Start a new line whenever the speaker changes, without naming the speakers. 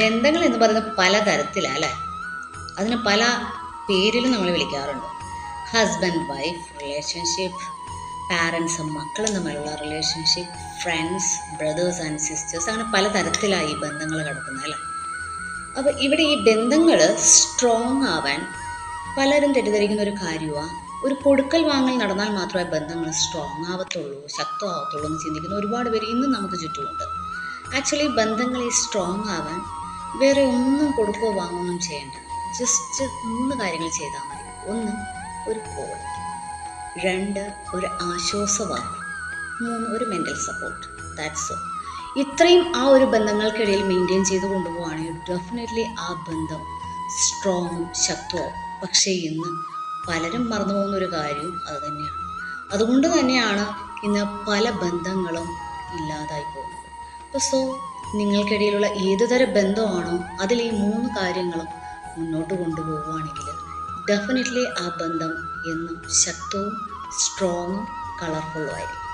ബന്ധങ്ങൾ എന്ന് പറയുന്നത് പല തരത്തിലാണ് അല്ലേ? അതിന് പല പേരിലും നമ്മൾ വിളിക്കാറുണ്ട്. ഹസ്ബൻഡ് വൈഫ് റിലേഷൻഷിപ്പ്, പാരൻസും മക്കളും തമ്മിലുള്ള relationship, friends, brothers and sisters, അങ്ങനെ പല തരത്തിലായി ഈ ബന്ധങ്ങൾ കിടക്കുന്നത് അല്ലേ? അപ്പോൾ ഇവിടെ ഈ ബന്ധങ്ങൾ സ്ട്രോങ് ആവാൻ പലരും തെറ്റിദ്ധരിക്കുന്ന ഒരു കാര്യമാണ്, ഒരു കൊടുക്കൽ വാങ്ങൽ നടന്നാൽ മാത്രമേ ബന്ധങ്ങൾ സ്ട്രോങ് ആവത്തുള്ളൂ, ശക്തമാവത്തുള്ളൂ എന്ന് ചിന്തിക്കുന്ന ഒരുപാട് പേര് ഇന്നും നമുക്ക് ചുറ്റുമുണ്ട്. ആക്ച്വലി ബന്ധങ്ങൾ ഈ സ്ട്രോങ് ആവാൻ വേറെ ഒന്നും കൊടുക്കുകയോ വാങ്ങുകയൊന്നും ചെയ്യേണ്ട. ജസ്റ്റ് 3 കാര്യങ്ങൾ ചെയ്താൽ മതി. 1, ഒരു കോൾ. 2, ഒരു ആശ്വാസവാക്ക്. 3, ഒരു മെൻ്റൽ സപ്പോർട്ട്. That's all. ഇത്രയും ആ ഒരു ബന്ധങ്ങൾക്കിടയിൽ മെയിൻറ്റെയിൻ ചെയ്ത് കൊണ്ടുപോവുകയാണെങ്കിൽ ഡെഫിനറ്റ്ലി ആ ബന്ധം സ്ട്രോങ്ങും ശക്തവും. പക്ഷേ ഇന്ന് പലരും മറന്നു പോകുന്ന ഒരു കാര്യവും അത് തന്നെയാണ്. അതുകൊണ്ട് തന്നെയാണ് ഇന്ന് പല ബന്ധങ്ങളും ഇല്ലാതായി പോകുന്നത്. സോ നിങ്ങൾക്കിടയിലുള്ള ഏതുതരം ബന്ധമാണോ അതിൽ ഈ 3 കാര്യങ്ങളും മുന്നോട്ട് കൊണ്ടുപോവുകയാണെങ്കിൽ ഡെഫിനറ്റ്ലി ആ ബന്ധം എന്നും ശക്തവും സ്ട്രോങ്ങും കളർഫുള്ളും ആയിരിക്കും.